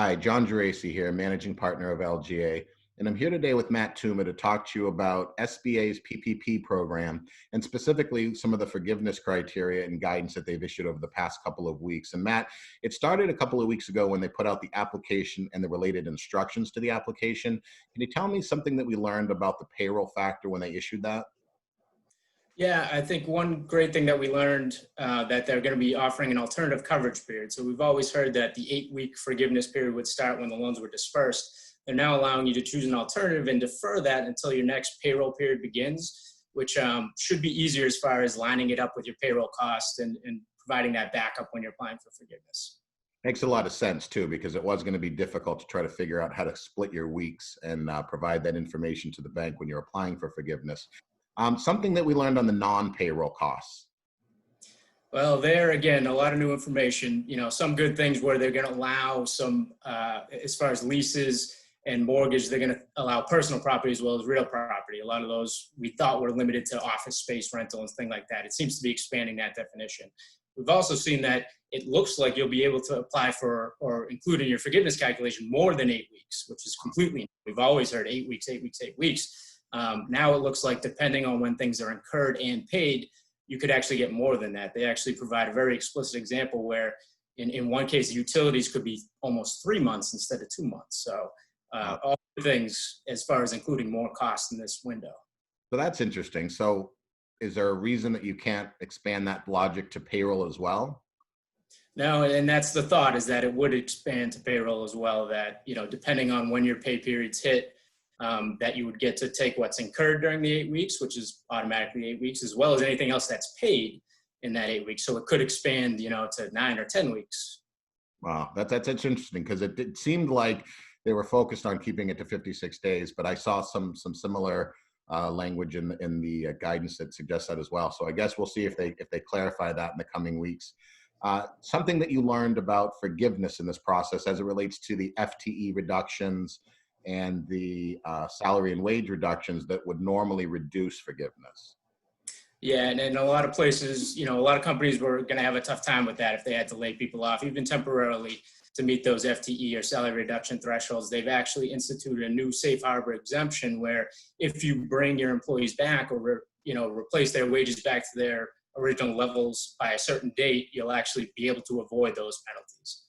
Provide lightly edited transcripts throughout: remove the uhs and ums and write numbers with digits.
Hi, John Geraci here, managing partner of LGA. And I'm here today with Matt Touma to talk to you about SBA's PPP program and specifically some of the forgiveness criteria and guidance that they've issued over the past couple of weeks. And Matt, it started a couple of weeks ago when they put out the application and the related instructions to the application. Can you tell me something that we learned about the payroll factor when they issued that? Yeah, I think one great thing that we learned that they're going to be offering an alternative coverage period. So we've always heard that the 8-week forgiveness period would start when the loans were dispersed. They're now allowing you to choose an alternative and defer that until your next payroll period begins, which should be easier as far as lining it up with your payroll costs and providing that backup when you're applying for forgiveness. Makes a lot of sense too, because it was going to be difficult to try to figure out how to split your weeks and provide that information to the bank when you're applying for forgiveness. Something that we learned on the non-payroll costs. Well, there again, a lot of new information. Some good things where they're going to allow some, as far as leases and mortgage, they're going to allow personal property as well as real property. A lot of those we thought were limited to office space rental and things like that. It seems to be expanding that definition. We've also seen that it looks like you'll be able to apply for or include in your forgiveness calculation more than 8 weeks, which is completely, we've always heard 8 weeks, 8 weeks, 8 weeks. Now it looks like depending on when things are incurred and paid, you could actually get more than that. They actually provide a very explicit example where in one case, the utilities could be almost 3 months instead of 2 months. So all the things as far as including more costs in this window. So that's interesting. So is there a reason that you can't expand that logic to payroll as well? No, and that's the thought, is that it would expand to payroll as well, that, depending on when your pay periods hit, that you would get to take what's incurred during the 8 weeks, which is automatically 8 weeks, as well as anything else that's paid in that 8 weeks. So it could expand, to 9 or 10 weeks. Wow, that's interesting because it seemed like they were focused on keeping it to 56 days, but I saw some similar language in the guidance that suggests that as well. So I guess we'll see if they clarify that in the coming weeks. Something that you learned about forgiveness in this process as it relates to the FTE reductions and the salary and wage reductions that would normally reduce forgiveness. Yeah, and in a lot of places, a lot of companies were going to have a tough time with that if they had to lay people off, even temporarily, to meet those FTE or salary reduction thresholds. They've actually instituted a new safe harbor exemption where if you bring your employees back or replace their wages back to their original levels by a certain date, you'll actually be able to avoid those penalties.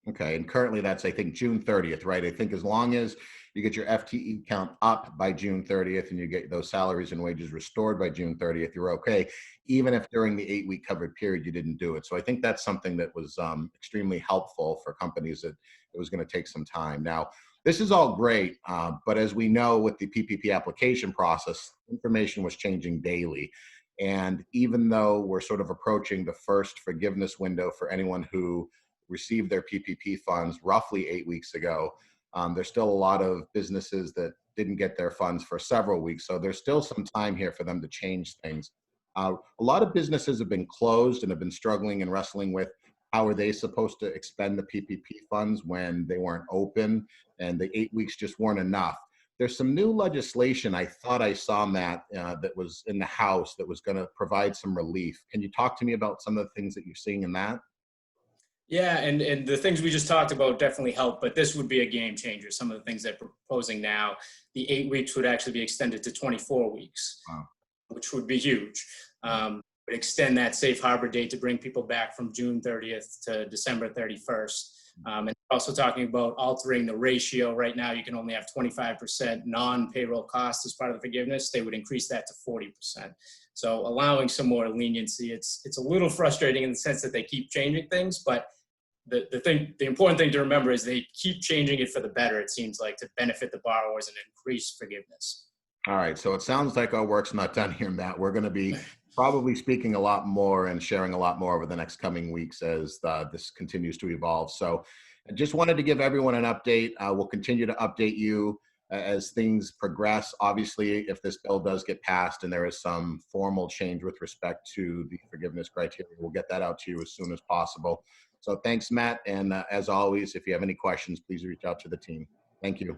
Okay, and currently that's, I think, June 30th, right? I think as long as you get your FTE count up by June 30th and you get those salaries and wages restored by June 30th, you're okay, even if during the 8-week covered period you didn't do it. So I think that's something that was extremely helpful for companies that it was going to take some time. Now, this is all great, but as we know with the PPP application process, information was changing daily. And even though we're sort of approaching the first forgiveness window for anyone who received their PPP funds roughly 8 weeks ago, there's still a lot of businesses that didn't get their funds for several weeks. So there's still some time here for them to change things. A lot of businesses have been closed and have been struggling and wrestling with how are they supposed to expend the PPP funds when they weren't open and the 8 weeks just weren't enough. There's some new legislation I thought I saw, Matt, that was in the House that was going to provide some relief. Can you talk to me about some of the things that you're seeing in that? Yeah, and the things we just talked about definitely help, but this would be a game changer. Some of the things they're proposing now, the 8 weeks would actually be extended to 24 weeks, Wow. which would be huge. Would extend that safe harbor date to bring people back from June 30th to December 31st. And also talking about altering the ratio. Right now, you can only have 25% non-payroll costs as part of the forgiveness. They would increase that to 40%. So allowing some more leniency. It's a little frustrating in the sense that they keep changing things, but the important thing to remember is they keep changing it for the better, it seems like, to benefit the borrowers and increase forgiveness. All right, so it sounds like our work's not done here, Matt. We're going to be probably speaking a lot more and sharing a lot more over the next coming weeks as this continues to evolve. So I just wanted to give everyone an update. We'll continue to update you as things progress. Obviously, if this bill does get passed and there is some formal change with respect to the forgiveness criteria, we'll get that out to you as soon as possible. So thanks, Matt. And as always, if you have any questions, please reach out to the team. Thank you.